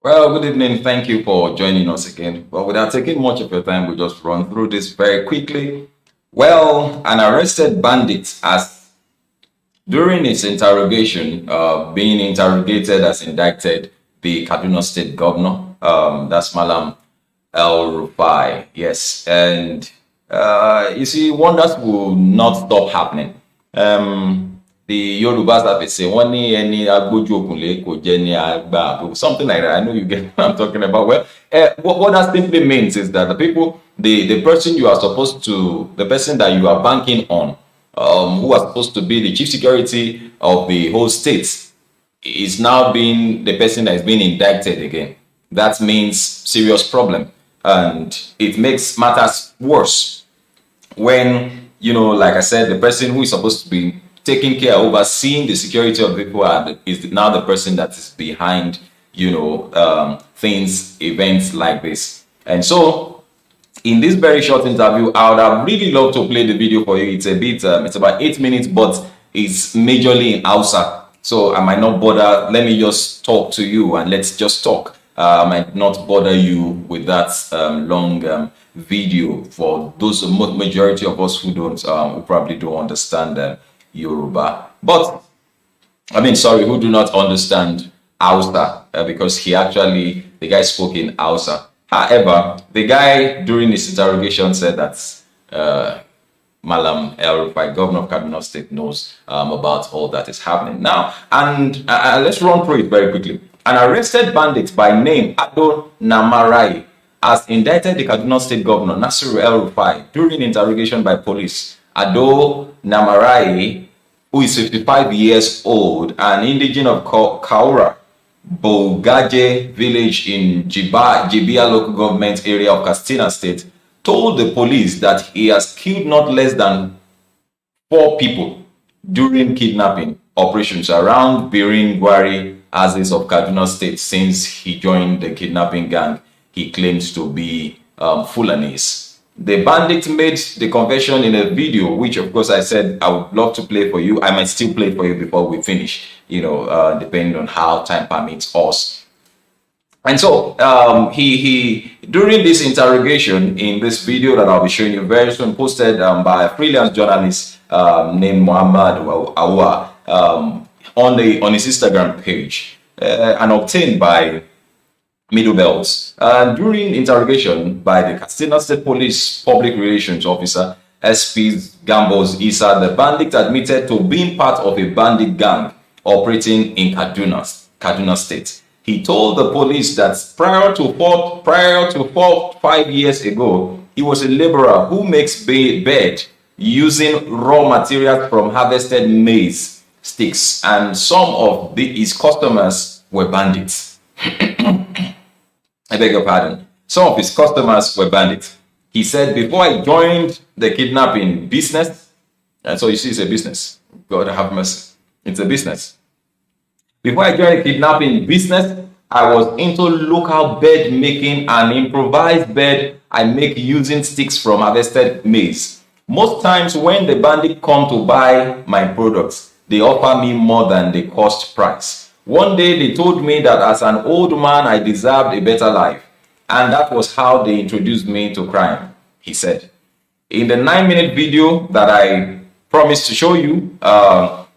Well, good evening. Thank you for joining us again. Well, without taking much of your time, we'll just run through this very quickly. Well, an arrested bandit has, during his interrogation, being interrogated as indicted, the Kaduna State Governor, that's Malam El-rufai. Yes, and you see, wonders will not stop happening. The Yorubas have a say, "Wọ́n ní ẹni agbójú òkùnlé kò jẹ́ ní àgbà àbò," something like that. I know you get what I'm talking about. Well, what that simply means is that the person you are supposed to, the person that you are banking on, who was supposed to be the chief security of the whole state, is now being the person that is being indicted again. That means serious problem, and it makes matters worse when, like I said, the person who is supposed to be taking care, overseeing the security of people is now the person that is behind, things, events like this. And so, in this very short interview, I would have really loved to play the video for you. It's a bit, it's about 8 minutes, but it's majorly in Hausa. So I might not bother. Let me just talk to you and let's just talk. I might not bother you with that long video for those majority of us who probably don't understand Yoruba. But who do not understand Hausa, because the guy spoke in Hausa. However, the guy during his interrogation said that Malam El-rufai, governor of Kaduna State, knows about all that is happening now. And let's run through it very quickly. An arrested bandit by name Ado Namarai has indicted the Kaduna State governor, Nasiru El-rufai, during interrogation by police. Ado Namarai, who is 55 years old, an indigene of Kaura, Bogaje village in Jibia local government area of Katsina State, told the police that he has killed not less than 4 people during kidnapping operations around Birin Gwari Axis of Kaduna State since he joined the kidnapping gang he claims to be Fulanis. The bandit made the confession in a video, which of course I said I would love to play for you. I might still play it for you before we finish, depending on how time permits us. And so he during this interrogation in this video that I'll be showing you very soon, posted by a freelance journalist named Muhammad Awa on his Instagram page and obtained by Middle Bells. During interrogation by the Katsina State Police Public Relations Officer SP Gambos Isa, the bandit admitted to being part of a bandit gang operating in Kaduna State. He told the police that prior to 5 years ago, he was a laborer who makes bed using raw materials from harvested maize sticks, and some of his customers were bandits. I beg your pardon. Some of his customers were bandits. He said, before I joined the kidnapping business, and so you see, it's a business. God have mercy. It's a business. Before I joined the kidnapping business, I was into local bed making, and improvised bed I make using sticks from harvested maize. Most times when the bandit come to buy my products, they offer me more than the cost price. One day they told me that as an old man I deserved a better life, and that was how they introduced me to crime, he said. In the 9-minute video that I promised to show you, I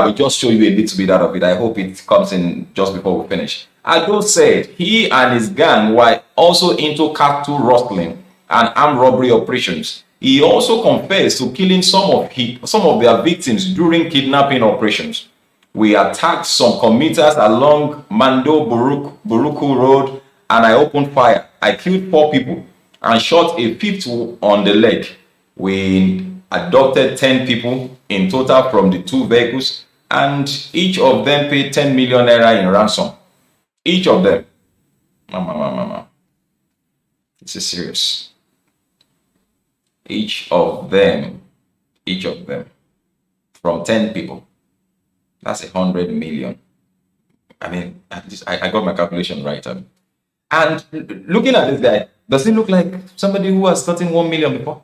will just show you a little bit out of it. I hope it comes in just before we finish. Ado said he and his gang were also into cattle rustling and armed robbery operations. He also confessed to killing some of their victims during kidnapping operations. We attacked some commuters along Mando Buruku Road, and I opened fire. I killed 4 people and shot a 5th on the leg. We abducted 10 people in total from the 2 vehicles, and each of them paid 10 million naira in ransom. Each of them. Mama. This is serious. Each of them, from 10 people. That's 100 million. At least I got my calculation right. And looking at this guy, does he look like somebody who has gotten 1 million before?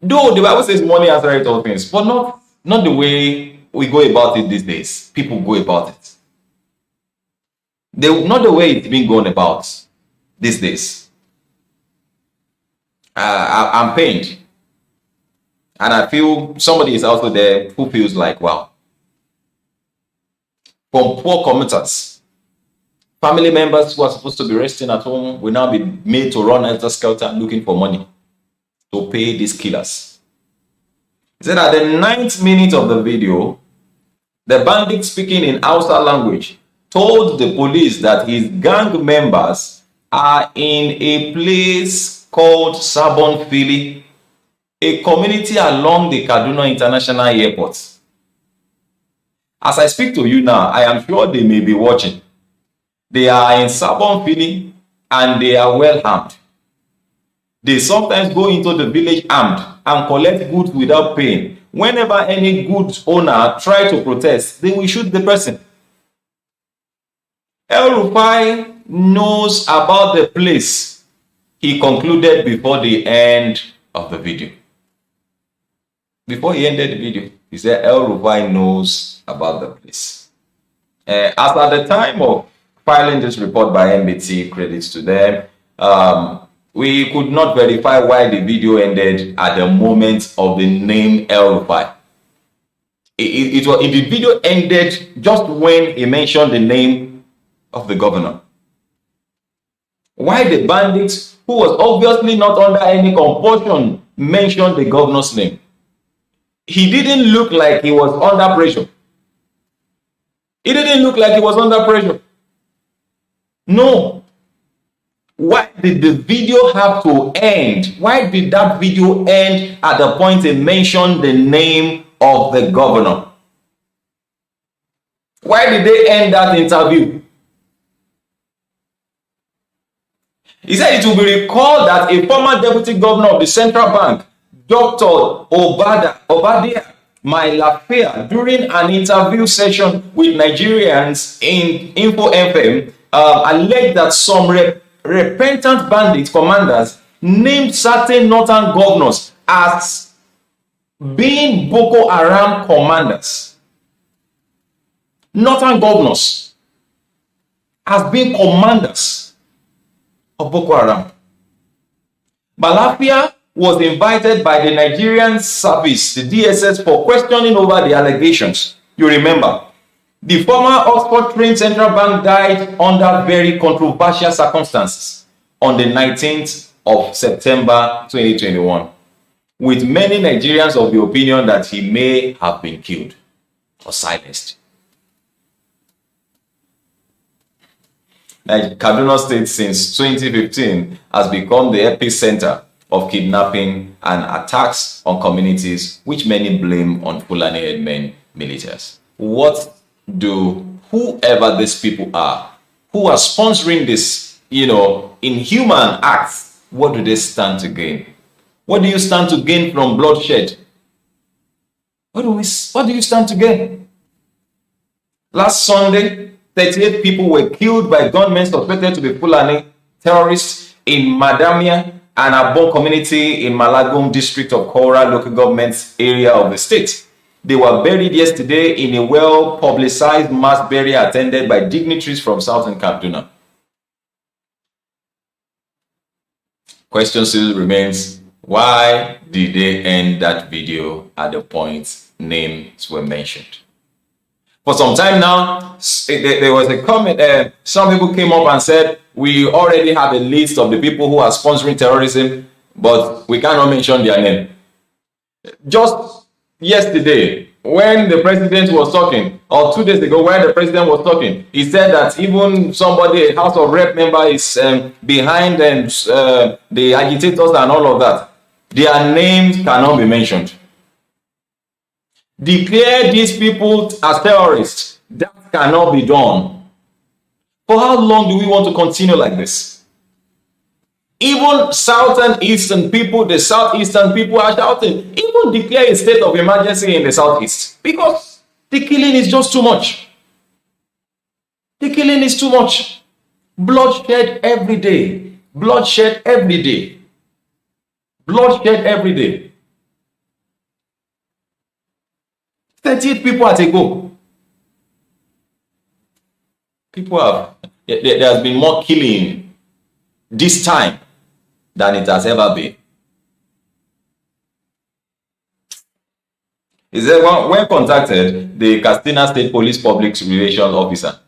Though the Bible says money answers all things, but not the way we go about it these days. People go about it. Not the way it's been going about these days. I'm pained. And I feel somebody is also there who feels like, wow. From poor commuters, family members who are supposed to be resting at home will now be made to run helter skelter looking for money to pay these killers. He said at the 9th minute of the video, the bandit, speaking in Hausa language, told the police that his gang members are in a place called Sabon Fili, a community along the Kaduna International Airport. As I speak to you now, I am sure they may be watching. They are in Sabon Fili and they are well armed. They sometimes go into the village armed and collect goods without paying. Whenever any goods owner try to protest, they will shoot the person. El-rufai knows about the place, he concluded before the end of the video. Before he ended the video, he said El-rufai knows about the place. As at the time of filing this report by MBT, credits to them, we could not verify why the video ended at the moment of the name El-rufai. The video ended just when he mentioned the name of the governor. Why the bandits, who was obviously not under any compulsion, mentioned the governor's name? He didn't look like he was under pressure. It didn't look like he was under pressure. No. Why did the video have to end? Why did that video end at the point he mentioned the name of the governor? Why did they end that interview? He said it will be recalled that a former deputy governor of the central bank, Dr. Obadiah Mailafia, during an interview session with Nigerians in Info FM, alleged that some repentant bandit commanders named certain northern governors as being Boko Haram commanders. Northern governors as being commanders of Boko Haram. Balafia was invited by the Nigerian service, the DSS, for questioning over the allegations. You remember, the former Oxford-trained central bank died under very controversial circumstances on the 19th of September 2021, with many Nigerians of the opinion that he may have been killed or silenced. Kaduna State since 2015 has become the epicenter of kidnapping and attacks on communities, which many blame on Fulani headmen militias. What do whoever these people are, who are sponsoring this, inhuman acts, what do they stand to gain? What do you stand to gain from bloodshed? What do you stand to gain? Last Sunday, 38 people were killed by gunmen suspected to be Fulani terrorists in Madamia and Abon community in Malagum district of Kora local government area of the state. They were buried yesterday in a well-publicized mass burial attended by dignitaries from Southern Kaduna. Question still remains, why did they end that video at the point names were mentioned? For some time now, there was a comment, some people came up and said, we already have a list of the people who are sponsoring terrorism, but we cannot mention their name. Just yesterday, when the president was talking, or 2 days ago when the president was talking, he said that even somebody, a House of Rep member, is behind the agitators and all of that. Their names cannot be mentioned. Declare these people as terrorists. That cannot be done. For how long do we want to continue like this? Even southern eastern people, the southeastern people are shouting, even declare a state of emergency in the southeast, because the killing is just too much. The killing is too much. Bloodshed every day. Bloodshed every day. Bloodshed every day. 38 people at a go. People have, there has been more killing this time than it has ever been. He said when contacted, the Katsina State Police Public Relations Officer,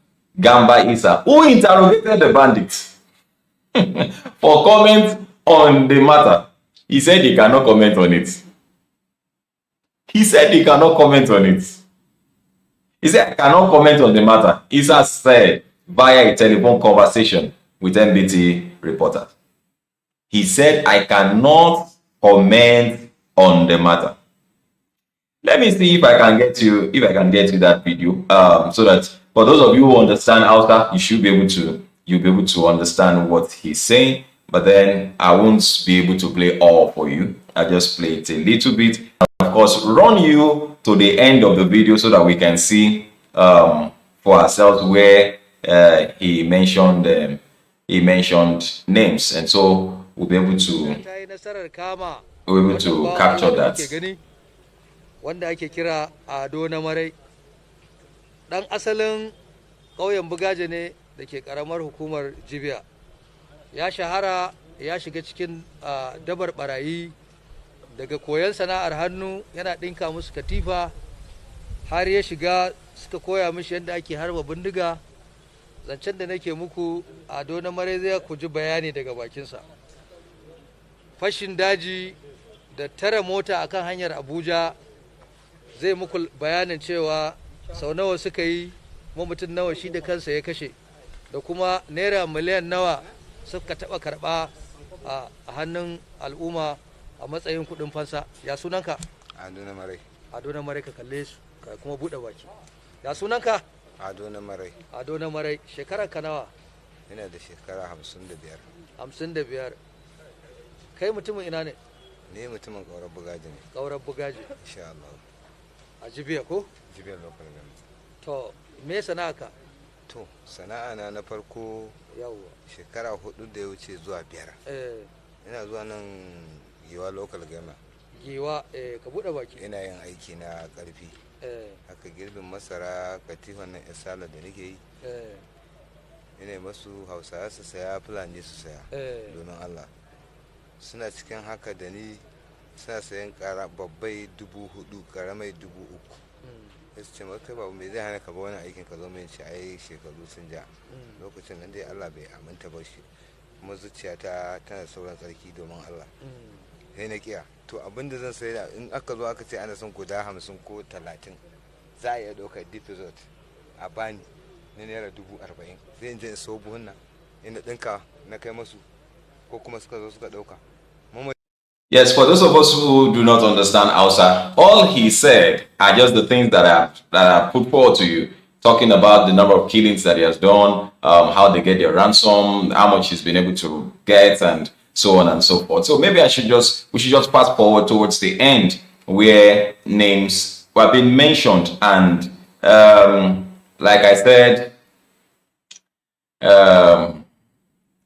Gamba Issa, who interrogated the bandits for comment on the matter, he said he cannot comment on it. He said he cannot comment on it. He said, I cannot comment on the matter. Issa said via a telephone conversation with NBT reporters. He said, I cannot comment on the matter. Let me see if I can get you that video, so that for those of you who understand Hausa, you'll be able to understand what he's saying. But then I won't be able to play all for you. I'll just play it a little bit. Of course, run you to the end of the video so that we can see for ourselves where he mentioned names, and so we'll be able to capture that. Wanda ake kira Ado na Marai, dan asalin ƙauyen Bugaje ne da ke ƙaramar hukumar Jibiya. Ya shahara, ya shiga cikin dabar barayi, daga koyon sana'ar hannu yana ɗinka musu katifa, har ya shiga suka koya mishi yadda ake harba bindiga. Zancen da nake muku, Ado na Marai zai ku ji bayani daga bakinsa. Fashin daji da tare mota akan hanyar Abuja, zai muku bayanin cewa sau nawa suka yi, kuma mutum nawa shi da kansa ya kashe, da kuma naira miliyan nawa suka taɓa karɓa a hannun al'umma a matsayin kuɗin fansa. Ya sunanka? Ado na Marai. Ado na Marai, ka kalle su ka kuma buɗe baki. Ya sunanka? Ado na Marai. Ado na Marai, shekarar ka nawa? Ina da shekara 55. 55. Kai mutumin ina ne? Ni mutumin Kaurar Bugaji ne. Kaurar Bugaji. Insha Allah. A Jibiya ko? Jibiya local government. To, me sana'a ka? To, sana'a na farko yawwa shekara 4 da ya wuce zuwa 5. Ina zuwa nan Giwa local government. Giwa, ka buɗe baki. Ina yin aiki na ƙarfi. Haka girbin masara, katifan nan isala da nake yi. Ina masu Hausawa su saya, Fulani su saya. Domin Allah. Suna cikin haka da ni, suna sayan babbai 4,000, karamai 3,000. Sai su ce maka babu me zai hana ka ba wani aikin ka zo mai ce ai shekaru sun ja. Lokacin nan dai Allah bai aminta ba shi, kuma zuciyata tana sauran tsarki domin Allah. Sai na kiya. To abinda zan sai da in aka zo aka ce ana son guda 50 ko 30, za a iya ɗaukar deposit a bani na naira 40,000. Sai in je in sau buhun nan ina ɗinka na kai masu, ko kuma suka zo suka ɗauka. Yes, for those of us who do not understand Hausa, all he said are just the things that I put forward to you, talking about the number of killings that he has done, how they get their ransom, how much he's been able to get, and so on and so forth. So maybe we should just fast forward towards the end where names have been mentioned, and like I said,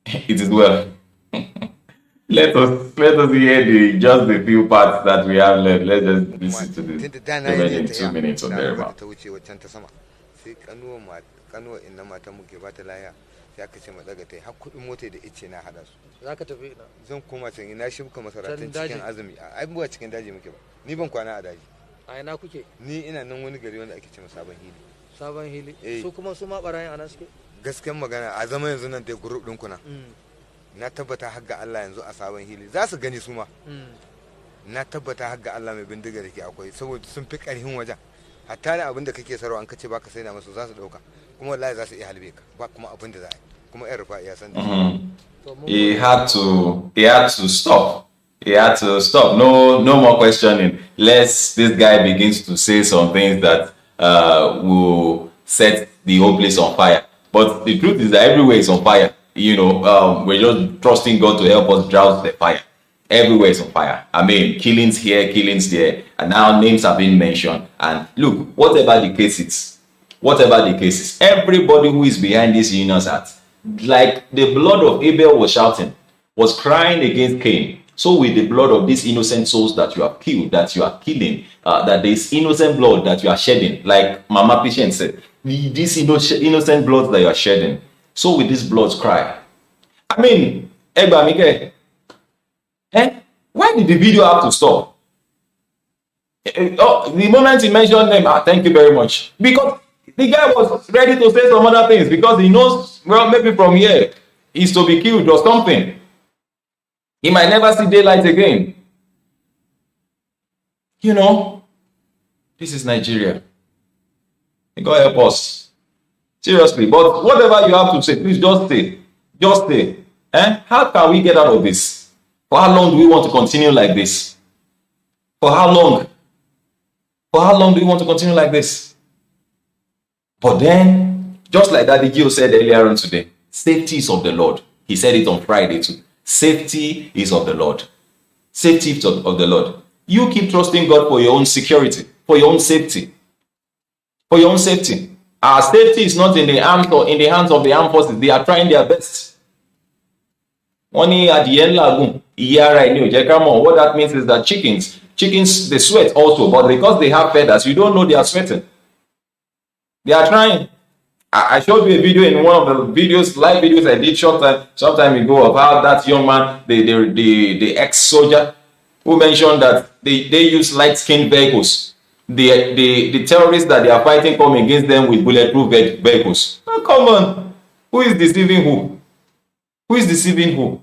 it is well. Let us hear just the few parts that we have left. Let's just listen to this. Remaining 2 minutes or thereabout. Sai kanuwa inna mata muke ba ta laya, sai aka ce ma daga tai har kudin mota da ice na hada su. Zaka tafi ina? Zan koma can ina shibka masarautar cikin azumi. Ai ba cikin daji muke ba. Ni ban kwana a daji. A ina kuke? Ni ina nan wani gari wanda ake ce Sabon Hili. Sabon Hili. Su kuma su ma barayin anan suke? Gaskiyar magana a zama yanzu nan dai group din kuna. Na tabbata har ga Allah yanzu a Sabon Hili za su gani su ma. Na tabbata har ga Allah mai bindiga da ke akwai, saboda sun fi karhin wajen. Hatta da abin da kake sarwa an kace baka sai na musu za su dauka, kuma wallahi za su iya halbe ka, ba kuma abin da za a yi, kuma El-rufai ya san da he had to stop. He had to stop. No more questioning. Lest this guy begins to say some things that will set the whole place on fire. But the truth is that everywhere is on fire. You know, we're just trusting God to help us douse the fire. Everywhere is on fire. I mean, killings here, killings there, and now names have been mentioned. And look, whatever the case is, everybody who is behind this unions act, like the blood of Abel was shouting, was crying against Cain, So with the blood of these innocent souls that you have killed, that you are killing, that there is innocent blood that you are shedding, like Mama Patient said, these innocent blood that you are shedding. So with these bloods cry. I mean, Egba Mike, why did the video have to stop? The moment he mentioned them, thank you very much. Because the guy was ready to say some other things because he knows, well, maybe from here, he's to be killed or something. He might never see daylight again. You know, this is Nigeria. May God help us. Seriously. But whatever you have to say, please just say. Just say. How can we get out of this? For how long do we want to continue like this? For how long? For how long do we want to continue like this? But then, just like Daddy Gio said earlier on today, safety is of the Lord. He said it on Friday too. Safety is of the Lord. Safety is of the Lord. You keep trusting God for your own security, for your own safety. For your own safety. Our safety is not in the hands or in the hands of the armed forces. They are trying their best. Only at the end lagoon, what that means is that chickens, they sweat also, but because they have feathers, you don't know they are sweating. They are trying. I showed you a video in one of the videos, live videos I did some time ago of how that young man, the ex-soldier, who mentioned that they use light-skinned vehicles. The terrorists that they are fighting come against them with bulletproof vehicles. Oh, come on. Who is deceiving who? Who is deceiving who?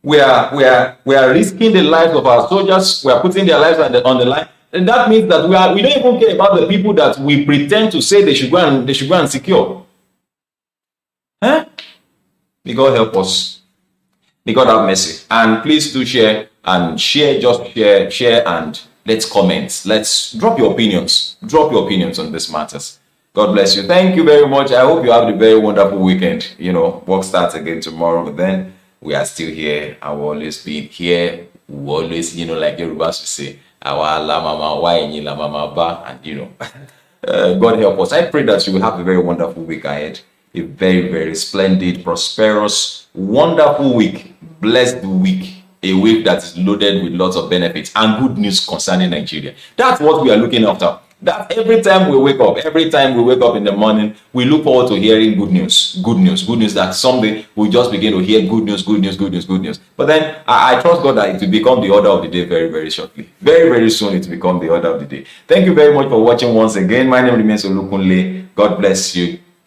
We are risking the lives of our soldiers. We are putting their lives on the line. And that means that we don't even care about the people that we pretend to say they should go and secure. May God help us. May God have mercy. And please do share, just share, and let's comment. Let's drop your opinions. Drop your opinions on these matters. God bless you. Thank you very much. I hope you have a very wonderful weekend. Work starts again tomorrow, but then we are still here. I will always be here. We will always, like Yorubas to say, our la mama, why la mama ba, and God help us. I pray that you will have a very wonderful week ahead. A very, very splendid, prosperous, wonderful week. Blessed week. A week that is loaded with lots of benefits and good news concerning Nigeria. That's what we are looking after. That every time we wake up in the morning, we look forward to hearing good news. Good news that someday we just begin to hear good news. But then I trust God that it will become the order of the day very, very shortly. Very, very soon it will become the order of the day. Thank you very much for watching once again. My name remains Olukunle. God bless you.